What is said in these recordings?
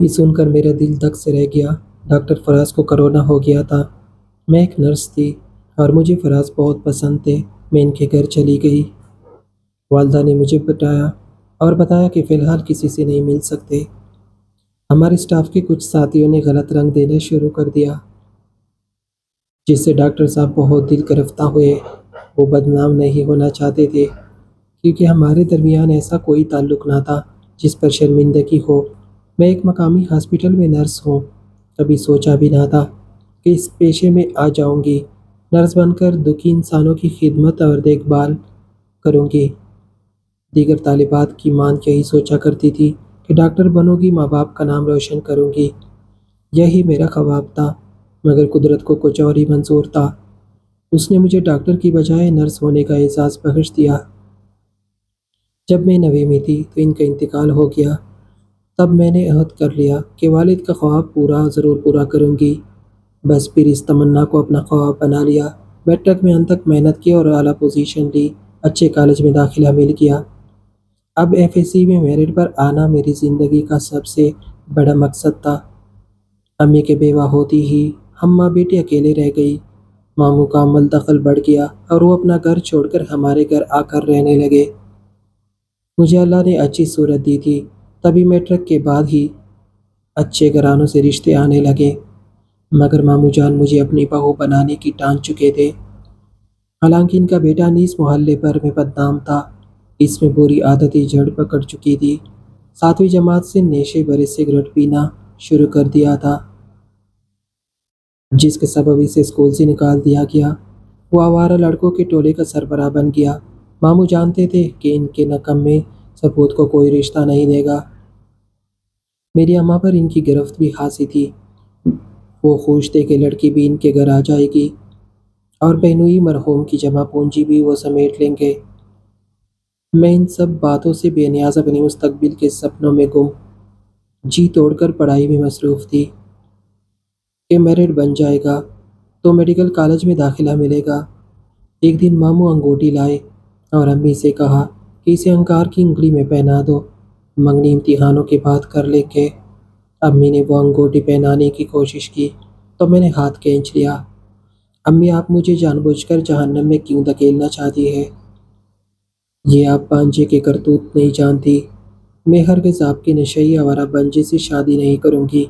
یہ سن کر میرا دل دھک سے رہ گیا۔ ڈاکٹر فراز کو کرونا ہو گیا تھا۔ میں ایک نرس تھی اور مجھے فراز بہت پسند تھے۔ میں ان کے گھر چلی گئی۔ والدہ نے مجھے بتایا کہ فی الحال کسی سے نہیں مل سکتے۔ ہمارے اسٹاف کے کچھ ساتھیوں نے غلط رنگ دینا شروع کر دیا، جس سے ڈاکٹر صاحب بہت دل گرفتہ ہوئے۔ وہ بدنام نہیں ہونا چاہتے تھے، کیونکہ ہمارے درمیان ایسا کوئی تعلق نہ تھا جس پر شرمندگی ہو۔ میں ایک مقامی ہاسپٹل میں نرس ہوں۔ کبھی سوچا بھی نہ تھا کہ اس پیشے میں آ جاؤں گی۔ نرس بن کر دکھی انسانوں کی خدمت اور دیکھ بھال کروں گی۔ دیگر طالبات کی ماں یہی سوچا کرتی تھی کہ ڈاکٹر بنو گی، ماں باپ کا نام روشن کروں گی۔ یہی میرا خواب تھا، مگر قدرت کو کچھ اور ہی منظور تھا۔ اس نے مجھے ڈاکٹر کی بجائے نرس ہونے کا اعزاز بخش دیا۔ جب میں 9ویں میں تھی تو ان کا انتقال ہو گیا۔ تب میں نے عہد کر لیا کہ والد کا خواب ضرور پورا کروں گی۔ بس پھر اس تمنا کو اپنا خواب بنا لیا۔ میٹرک میں انت تک محنت کی اور اعلیٰ پوزیشن لی۔ اچھے کالج میں داخلہ مل گیا۔ اب ایف ایس سی میں میرٹ پر آنا میری زندگی کا سب سے بڑا مقصد تھا۔ امی کے بیوہ ہوتی ہی ہم ماں بیٹی اکیلے رہ گئی۔ ماموں کا عمل دخل بڑھ گیا اور وہ اپنا گھر چھوڑ کر ہمارے گھر آ کر رہنے لگے۔ مجھے اللہ نے اچھی صورت دی تھی، تبھی میٹرک کے بعد ہی اچھے گھرانوں سے رشتے آنے لگے، مگر ماموں جان مجھے اپنی بہو بنانے کی ٹان چکے تھے۔ حالانکہ ان کا بیٹا نیز محلے بھر میں بدنام تھا۔ اس میں بری عادتیں جڑ پکڑ چکی تھی۔ 7ویں جماعت سے نشے بھرے سگریٹ پینا شروع کر دیا تھا، جس کے سبب اسے اسکول سے نکال دیا گیا۔ وہ آوارہ لڑکوں کے ٹولے کا سربراہ بن گیا۔ ماموں جانتے تھے کہ ان کے نکمے سپوت کو کوئی رشتہ نہیں دے گا۔ میری اماں پر ان کی گرفت بھی خاصی تھی۔ وہ خوش تھے کہ لڑکی بھی ان کے گھر آ جائے گی اور بہنوئی مرحوم کی جمع پونجی بھی وہ سمیٹ لیں گے۔ میں ان سب باتوں سے بے نیاز اپنے مستقبل کے سپنوں میں گم، جی توڑ کر پڑھائی میں مصروف تھی کہ میرٹ بن جائے گا تو میڈیکل کالج میں داخلہ ملے گا۔ ایک دن ماموں انگوٹھی لائے اور امی سے کہا کہ اسے انگار کی انگلی میں پہنا دو، منگنی امتحانوں کے بعد کر لیں گے۔ امی نے وہ انگوٹھی پہنانے کی کوشش کی تو میں نے ہاتھ کھینچ لیا۔ امی، آپ مجھے جان بوجھ کر جہنم میں کیوں دھکیلنا چاہتی ہے؟ یہ آپ بانجے کے کرتوت نہیں جانتی۔ میں ہرگز آپ کے نشئی آوارہ بنجے سے شادی نہیں کروں گی۔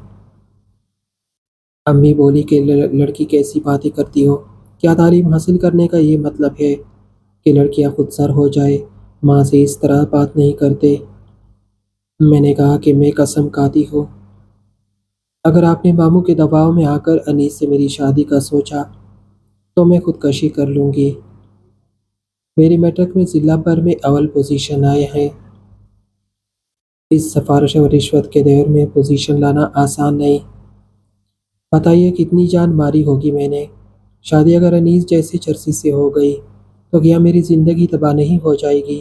امی بولی کہ لڑکی کیسی باتیں کرتی ہو؟ کیا تعلیم حاصل کرنے کا یہ مطلب ہے کہ لڑکیاں خود سر ہو جائے؟ ماں سے اس طرح بات نہیں کرتے۔ میں نے کہا کہ میں قسم کھاتی ہوں، اگر آپ نے ماموں کے دباؤ میں آ کر انیس سے میری شادی کا سوچا تو میں خودکشی کر لوں گی۔ میری میٹرک میں ضلع بھر میں اول پوزیشن آئے ہیں۔ اس سفارش اور رشوت کے دور میں پوزیشن لانا آسان نہیں۔ بتائیے کتنی جان ماری ہوگی میں نے۔ شادی اگر انیس جیسے چرسی سے ہو گئی تو کیا میری زندگی تباہ نہیں ہو جائے گی؟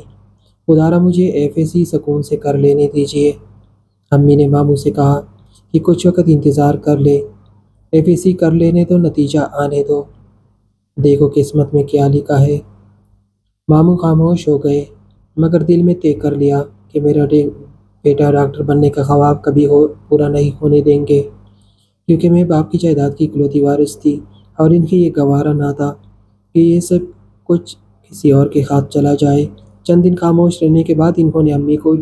خدارا مجھے ایف ایس سی سکون سے کر لینے دیجیے۔ امی نے ماموں سے کہا کہ کچھ وقت انتظار کر لے، ایف ایس سی کر لینے تو نتیجہ آنے دو، دیکھو قسمت میں کیا لکھا ہے۔ ماموں خاموش ہو گئے، مگر دل میں طے کر لیا کہ میرا بیٹا ڈاکٹر بننے کا خواب کبھی پورا نہیں ہونے دیں گے، کیونکہ میں باپ کی جائیداد کی اکلوتی وارث تھی اور ان کی یہ گوارا نہ تھا کہ یہ سب کچھ کسی اور کے ہاتھ چلا جائے۔ چند دن خاموش رہنے کے بعد انہوں نے امی کو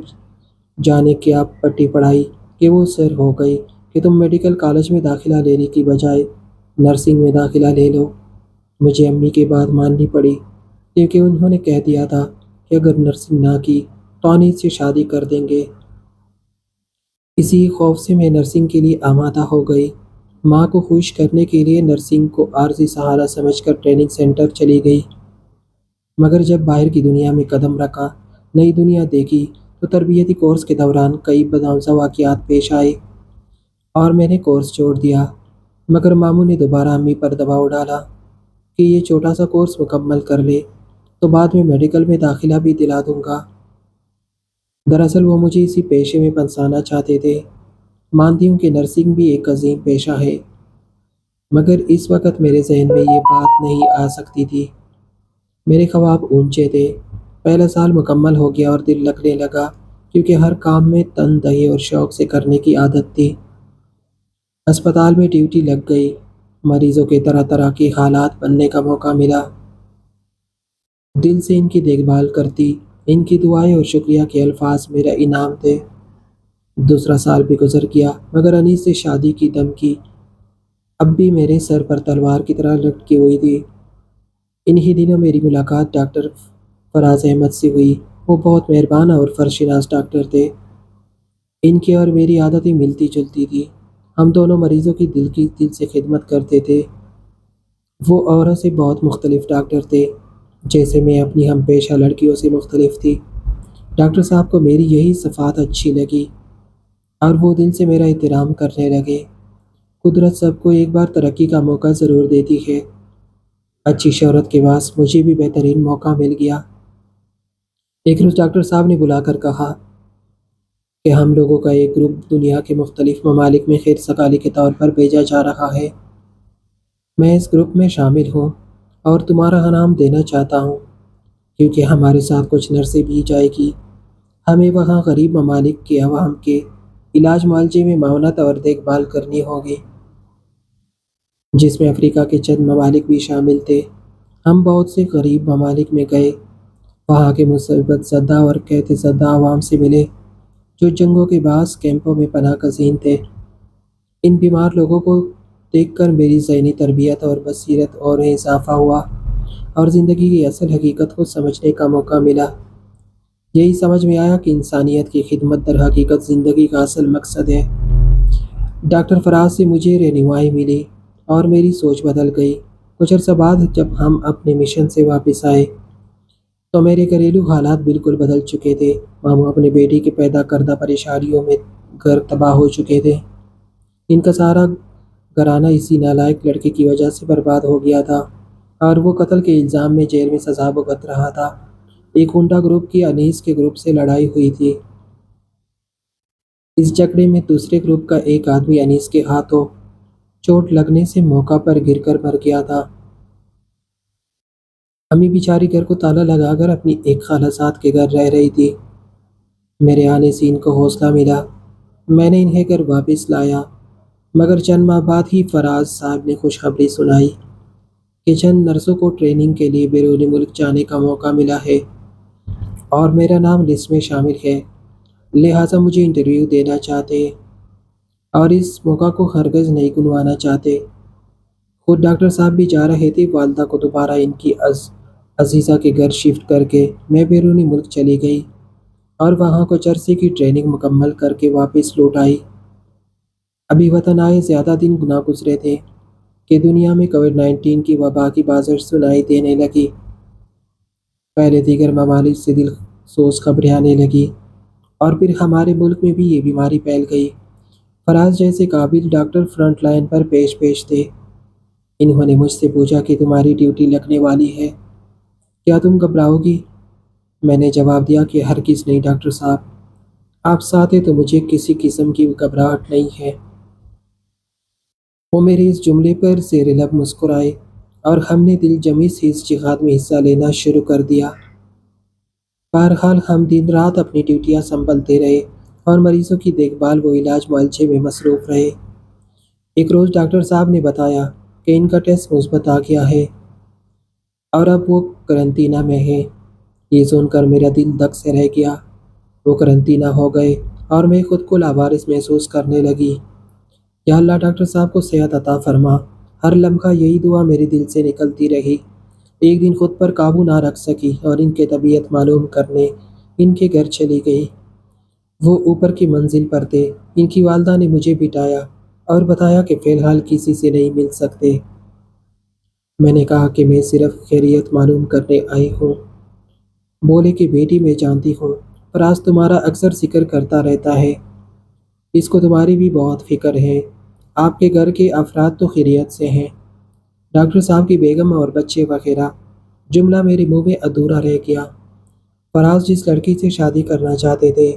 جانے کیا پٹی پڑھائی کہ وہ سر ہو گئی کہ تم میڈیکل کالج میں داخلہ لینے کی بجائے نرسنگ میں داخلہ لے لو۔ مجھے امی کی بات ماننی پڑی، کیونکہ انہوں نے کہہ دیا تھا کہ اگر نرسنگ نہ کی تو انیس سے شادی کر دیں گے۔ اسی خوف سے میں نرسنگ کے لیے آمادہ ہو گئی۔ ماں کو خوش کرنے کے لیے نرسنگ کو عارضی سہارا سمجھ کر ٹریننگ سینٹر چلی گئی، مگر جب باہر کی دنیا میں قدم رکھا، نئی دنیا دیکھی، تو تربیتی کورس کے دوران کئی بدحواس واقعات پیش آئے اور میں نے کورس چھوڑ دیا۔ مگر ماموں نے دوبارہ امی پر دباؤ ڈالا کہ یہ چھوٹا سا کورس مکمل کر لے تو بعد میں میڈیکل میں داخلہ بھی دلا دوں گا۔ دراصل وہ مجھے اسی پیشے میں پھنسانا چاہتے تھے۔ مانتی ہوں کہ نرسنگ بھی ایک عظیم پیشہ ہے، مگر اس وقت میرے ذہن میں یہ بات نہیں آ سکتی تھی۔ میرے خواب اونچے تھے۔ پہلا سال مکمل ہو گیا اور دل لگنے لگا کیونکہ ہر کام میں تندہی اور شوق سے کرنے کی عادت تھی۔ اسپتال میں ڈیوٹی لگ گئی، مریضوں کے طرح طرح کی حالات بننے کا موقع ملا۔ دل سے ان کی دیکھ بھال کرتی، ان کی دعائیں اور شکریہ کے الفاظ میرا انعام تھے۔ دوسرا سال بھی گزر گیا مگر انیس سے شادی کی دھمکی اب بھی میرے سر پر تلوار کی طرح لٹکی ہوئی تھی۔ انہی دنوں میری ملاقات ڈاکٹر فراز احمد سے ہوئی۔ وہ بہت مہربان اور فرشناس ڈاکٹر تھے۔ ان کی اور میری عادتیں ملتی جلتی تھی۔ ہم دونوں مریضوں کی دل سے خدمت کرتے تھے۔ وہ اوروں سے بہت مختلف ڈاکٹر تھے، جیسے میں اپنی ہم پیشہ لڑکیوں سے مختلف تھی۔ ڈاکٹر صاحب کو میری یہی صفات اچھی لگی اور وہ دل سے میرا احترام کرنے لگے۔ قدرت سب کو ایک بار ترقی کا موقع ضرور دیتی ہے۔ اچھی شہرت کے باعث مجھے بھی بہترین موقع مل گیا۔ ایک روز ڈاکٹر صاحب نے بلا کر کہا کہ ہم لوگوں کا ایک گروپ دنیا کے مختلف ممالک میں خیر سگالی کے طور پر بھیجا جا رہا ہے۔ میں اس گروپ میں شامل ہوں اور تمہارا نام دینا چاہتا ہوں، کیونکہ ہمارے ساتھ کچھ نرسیں بھی جائے گی۔ ہمیں وہاں غریب ممالک کے عوام کے علاج معالجے میں معاونت اور دیکھ بھال کرنی ہوگی، جس میں افریقہ کے چند ممالک بھی شامل تھے۔ ہم بہت سے غریب ممالک میں گئے، وہاں کے مصیبت زدہ اور قحط زدہ عوام سے ملے جو جنگوں کے باعث کیمپوں میں پناہ گزین تھے۔ ان بیمار لوگوں کو دیکھ کر میری ذہنی تربیت اور بصیرت اور اضافہ ہوا اور زندگی کی اصل حقیقت کو سمجھنے کا موقع ملا۔ یہی سمجھ میں آیا کہ انسانیت کی خدمت در حقیقت زندگی کا اصل مقصد ہے۔ ڈاکٹر فراز سے مجھے رہنمائی ملی اور میری سوچ بدل گئی۔ کچھ عرصہ بعد جب ہم اپنے مشن سے واپس آئے تو میرے گھریلو حالات بالکل بدل چکے تھے۔ ماموں اپنے بیٹی کے پیدا کردہ پریشانیوں میں گھر تباہ ہو چکے تھے۔ ان کا سارا گھرانہ اسی نالائق لڑکے کی وجہ سے برباد ہو گیا تھا اور وہ قتل کے الزام میں جیل میں سزا بھگت رہا تھا۔ ایک گنڈا گروپ کی انیس کے گروپ سے لڑائی ہوئی تھی۔ اس جھگڑے میں دوسرے گروپ کا ایک آدمی انیس کے ہاتھوں چوٹ لگنے سے موقع پر گر کر مر گیا تھا۔ امی بیچاری گھر کو تالا لگا کر اپنی ایک خالہ زاد کے گھر رہ رہی تھی۔ میرے آنے سے ان کو حوصلہ ملا۔ میں نے انہیں گھر واپس لایا، مگر چند ماہ بعد ہی فراز صاحب نے خوشخبری سنائی کہ چند نرسوں کو ٹریننگ کے لیے بیرون ملک جانے کا موقع ملا ہے اور میرا نام لسٹ میں شامل ہے، لہٰذا مجھے انٹرویو دینا چاہتے اور اس موقع کو ہرگز نہیں گنوانا چاہتے۔ خود ڈاکٹر صاحب بھی جا رہے تھے۔ والدہ کو دوبارہ ان کی عزیزہ کے گھر شفٹ کر کے میں بیرونی ملک چلی گئی اور وہاں کچھ عرصے کی ٹریننگ مکمل کر کے واپس لوٹ آئی۔ ابھی وطن آئے زیادہ دن نہ گزرے تھے کہ دنیا میں کووڈ-19 کی وبا کی بازر سنائی دینے لگی۔ پہلے دیگر ممالک سے دل سوز خبریں آنے لگی اور پھر ہمارے ملک میں بھی یہ بیماری پھیل گئی۔ فراز جیسے قابل ڈاکٹر فرنٹ لائن پر پیش تھے۔ انہوں نے مجھ سے پوچھا کہ تمہاری ڈیوٹی لگنے والی ہے، کیا تم گھبراؤ گی؟ میں نے جواب دیا کہ ہرگز نہیں ڈاکٹر صاحب، آپ ساتھ ہیں تو مجھے کسی قسم کی گھبراہٹ نہیں ہے۔ وہ میرے اس جملے پر زیر لب مسکرائے اور ہم نے دل جمی سے اس جہاد میں حصہ لینا شروع کر دیا۔ بہرحال ہم دن رات اپنی ڈیوٹیاں سنبھالتے رہے اور مریضوں کی دیکھ بھال و علاج معالجے میں مصروف رہے۔ ایک روز ڈاکٹر صاحب نے بتایا کہ ان کا ٹیسٹ مثبت آ گیا ہے اور اب وہ قرنطینہ میں ہے۔ یہ سن کر میرا دل دھک سے رہ گیا۔ وہ قرنطینہ ہو گئے اور میں خود کو لاوارث محسوس کرنے لگی۔ یا اللہ ڈاکٹر صاحب کو صحت عطا فرما۔ ہر لمحہ یہی دعا میرے دل سے نکلتی رہی۔ ایک دن خود پر قابو نہ رکھ سکی اور ان کے طبیعت معلوم کرنے ان کے گھر چلی گئی۔ وہ اوپر کی منزل پر تھے۔ ان کی والدہ نے مجھے بٹھایا اور بتایا کہ فی الحال کسی سے نہیں مل سکتے۔ میں نے کہا کہ میں صرف خیریت معلوم کرنے آئی ہوں۔ بولے کہ بیٹی میں جانتی ہوں فراز تمہارا اکثر ذکر کرتا رہتا ہے، اس کو تمہاری بھی بہت فکر ہے۔ آپ کے گھر کے افراد تو خیریت سے ہیں، ڈاکٹر صاحب کی بیگم اور بچے وغیرہ۔ جملہ میرے منہ میں ادھورا رہ گیا۔ فراز جس لڑکی سے شادی کرنا چاہتے تھے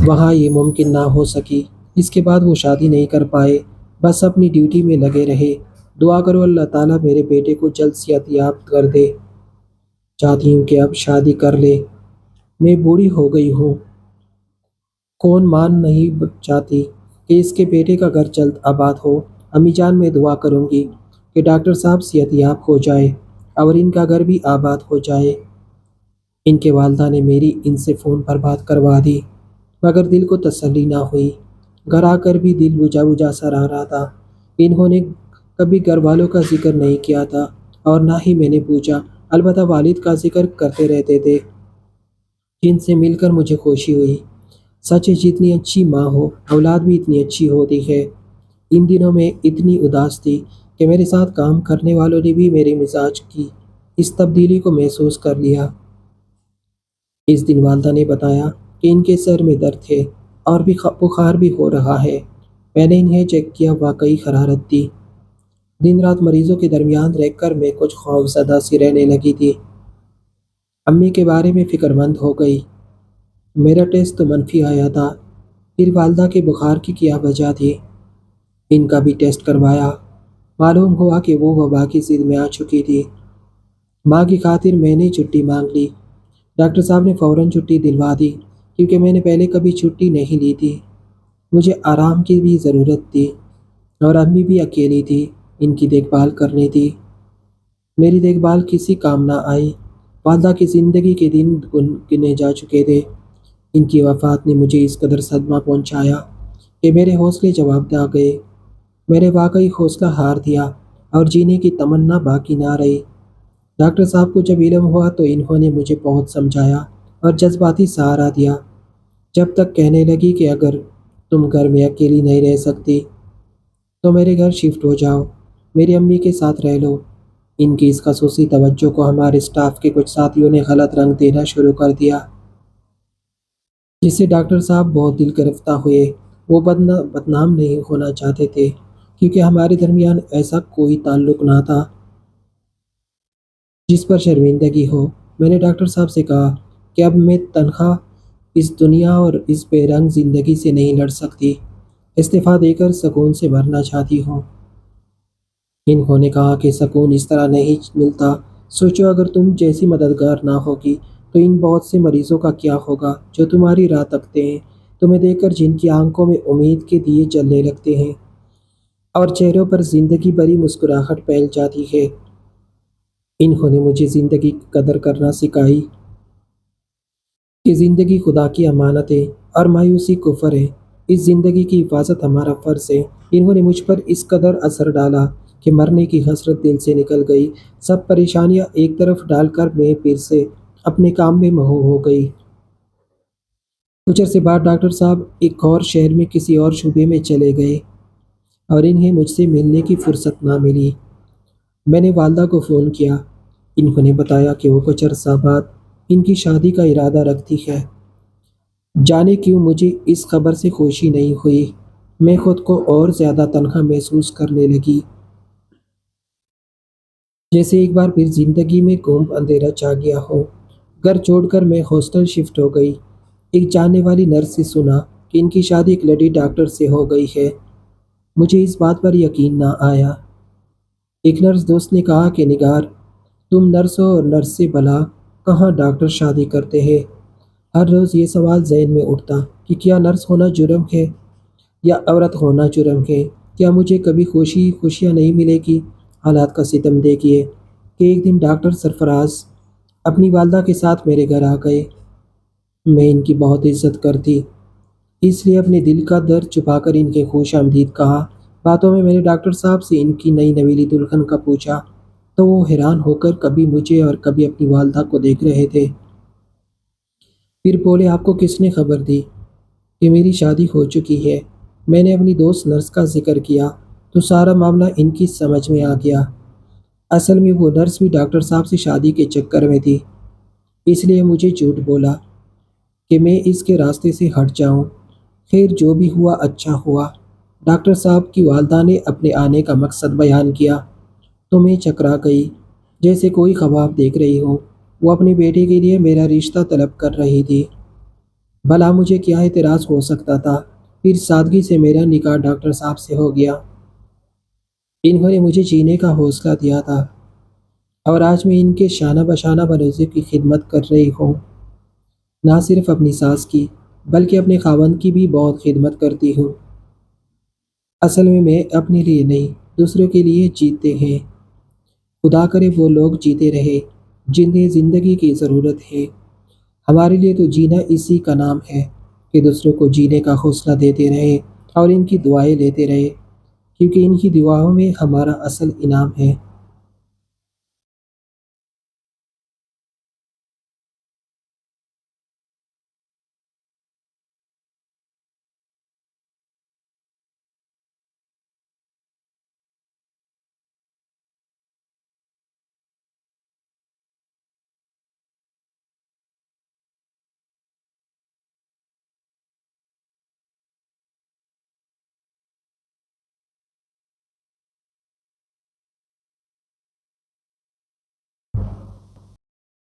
وہاں یہ ممکن نہ ہو سکی۔ اس کے بعد وہ شادی نہیں کر پائے، بس اپنی ڈیوٹی میں لگے رہے۔ دعا کرو اللہ تعالیٰ میرے بیٹے کو جلد صحت یاب کر دے۔ چاہتی ہوں کہ اب شادی کر لے، میں بوڑھی ہو گئی ہوں۔ کون مان نہیں چاہتی کہ اس کے بیٹے کا گھر جلد آباد ہو۔ امی جان، میں دعا کروں گی کہ ڈاکٹر صاحب صحت یاب ہو جائے اور ان کا گھر بھی آباد ہو جائے۔ ان کے والدہ نے میری ان سے فون پر بات کروا دی، مگر دل کو تسلی نہ ہوئی۔ گھر آ کر بھی دل بجھا بجھا سا رہا تھا۔ انہوں نے کبھی گھر والوں کا ذکر نہیں کیا تھا اور نہ ہی میں نے پوچھا، البتہ والد کا ذکر کرتے رہتے تھے، جن سے مل کر مجھے خوشی ہوئی۔ سچ ہے، جتنی اچھی ماں ہو اولاد بھی اتنی اچھی ہوتی ہے۔ ان دنوں میں اتنی اداس تھی کہ میرے ساتھ کام کرنے والوں نے بھی میرے مزاج کی اس تبدیلی کو محسوس کر لیا۔ اس دن والدہ نے بتایا کہ ان کے سر میں درد ہے اور بھی بخار بھی ہو رہا ہے۔ میں نے انہیں چیک کیا، واقعی حرارت تھی۔ دن رات مریضوں کے درمیان رہ کر میں کچھ خوف زدہ سی رہنے لگی تھی۔ امی کے بارے میں فکر مند ہو گئی۔ میرا ٹیسٹ تو منفی آیا تھا، پھر والدہ کے بخار کی کیا وجہ تھی؟ ان کا بھی ٹیسٹ کروایا، معلوم ہوا کہ وہ وبا کی زد میں آ چکی تھی۔ ماں کی خاطر میں نے چھٹی مانگ لی۔ ڈاکٹر صاحب نے فوراً چھٹی دلوا دی، کیونکہ میں نے پہلے کبھی چھٹی نہیں لی تھی۔ مجھے آرام کی بھی ضرورت تھی اور امی بھی اکیلی تھی، ان کی دیکھ بھال کرنی تھی۔ میری دیکھ بھال کسی کام نہ آئی۔ والدہ کی زندگی کے دن گنے جا چکے تھے۔ ان کی وفات نے مجھے اس قدر صدمہ پہنچایا کہ میرے حوصلے جواب دے گئے۔ میں نے واقعی حوصلہ ہار دیا اور جینے کی تمنا باقی نہ رہی۔ ڈاکٹر صاحب کو جب علم ہوا تو انہوں نے مجھے بہت سمجھایا اور جذباتی سہارا دیا، جب تک کہنے لگی کہ اگر تم گھر میں اکیلی نہیں رہ سکتی تو میرے گھر شفٹ ہو جاؤ، میری امی کے ساتھ رہ لو۔ ان کی اس خصوصی توجہ کو ہمارے اسٹاف کے کچھ ساتھیوں نے غلط رنگ دینا شروع کر دیا، جس سے ڈاکٹر صاحب بہت دل گرفتہ ہوئے۔ وہ بدنام نہیں ہونا چاہتے تھے، کیونکہ ہمارے درمیان ایسا کوئی تعلق نہ تھا جس پر شرمندگی ہو۔ میں نے ڈاکٹر صاحب سے کہا کہ اب میں تنہا اس دنیا اور اس بے رنگ زندگی سے نہیں لڑ سکتی، استعفیٰ دے کر سکون سے مرنا چاہتی ہوں۔ انہوں نے کہا کہ سکون اس طرح نہیں ملتا۔ سوچو، اگر تم جیسی مددگار نہ ہوگی تو ان بہت سے مریضوں کا کیا ہوگا جو تمہاری راہ تکتے ہیں، تمہیں دیکھ کر جن کی آنکھوں میں امید کے دیے جلنے لگتے ہیں اور چہروں پر زندگی بھری مسکراہٹ پھیل جاتی ہے۔ انہوں نے مجھے زندگی کی قدر کرنا سکھائی کہ زندگی خدا کی امانت ہے اور مایوسی کفر ہے۔ اس زندگی کی حفاظت ہمارا فرض ہے۔ انہوں نے مجھ پر اس قدر اثر ڈالا کہ مرنے کی حسرت دل سے نکل گئی۔ سب پریشانیاں ایک طرف ڈال کر میں پھر سے اپنے کام میں مہو ہو گئی۔ کچھ عرصے بعد ڈاکٹر صاحب ایک اور شہر میں کسی اور شعبے میں چلے گئے اور انہیں مجھ سے ملنے کی فرصت نہ ملی۔ میں نے والدہ کو فون کیا۔ انہوں نے بتایا کہ وہ کچھ عرصہ بعد ان کی شادی کا ارادہ رکھتی ہے۔ جانے کیوں مجھے اس خبر سے خوشی نہیں ہوئی۔ میں خود کو اور زیادہ تنہا محسوس کرنے لگی، جیسے ایک بار پھر زندگی میں گھوم اندھیرا چھا گیا ہو۔ گھر چھوڑ کر میں ہاسٹل شفٹ ہو گئی۔ ایک جاننے والی نرس سے سنا کہ ان کی شادی ایک لیڈی ڈاکٹر سے ہو گئی ہے۔ مجھے اس بات پر یقین نہ آیا۔ ایک نرس دوست نے کہا کہ نگار، تم نرس ہو اور نرس سے بھلا کہاں ڈاکٹر شادی کرتے ہیں؟ ہر روز یہ سوال ذہن میں اٹھتا کہ کیا نرس ہونا جرم ہے یا عورت ہونا جرم ہے؟ کیا مجھے کبھی خوشیاں نہیں ملے گی؟ حالات کا ستم دیکھیے کہ ایک دن ڈاکٹر سرفراز اپنی والدہ کے ساتھ میرے گھر آ گئے۔ میں ان کی بہت عزت کرتی، اس لیے اپنے دل کا درد چھپا کر ان کے خوش آمدید کہا۔ باتوں میں نے ڈاکٹر صاحب سے ان کی نئی نویلی دلہن کا پوچھا تو وہ حیران ہو کر کبھی مجھے اور کبھی اپنی والدہ کو دیکھ رہے تھے۔ پھر بولے، آپ کو کس نے خبر دی کہ میری شادی ہو چکی ہے؟ میں نے اپنی دوست نرس کا ذکر کیا تو سارا معاملہ ان کی سمجھ میں آ گیا۔ اصل میں وہ نرس بھی ڈاکٹر صاحب سے شادی کے چکر میں تھی، اس لیے مجھے جھوٹ بولا کہ میں اس کے راستے سے ہٹ جاؤں۔ خیر، جو بھی ہوا اچھا ہوا۔ ڈاکٹر صاحب کی والدہ نے اپنے آنے کا مقصد بیان کیا تو میں چکرا گئی، جیسے کوئی خواب دیکھ رہی ہوں۔ وہ اپنے بیٹے کے لیے میرا رشتہ طلب کر رہی تھی۔ بھلا مجھے کیا اعتراض ہو سکتا تھا؟ پھر سادگی سے میرا نکاح ڈاکٹر صاحب سے ہو گیا۔ انہوں نے مجھے جینے کا حوصلہ دیا تھا اور آج میں ان کے شانہ بشانہ بنوزی کی خدمت کر رہی ہوں، نہ صرف اپنی ساس کی بلکہ اپنے خاوند کی بھی بہت خدمت کرتی ہوں۔ اصل میں اپنے لیے نہیں، دوسروں کے لیے جیتے ہیں۔ خدا کرے وہ لوگ جیتے رہے جنہیں زندگی کی ضرورت ہے۔ ہمارے لیے تو جینا اسی کا نام ہے کہ دوسروں کو جینے کا حوصلہ دیتے رہے اور ان کی دعائیں لیتے رہے، کیونکہ ان کی دعاؤں میں ہمارا اصل انعام ہے۔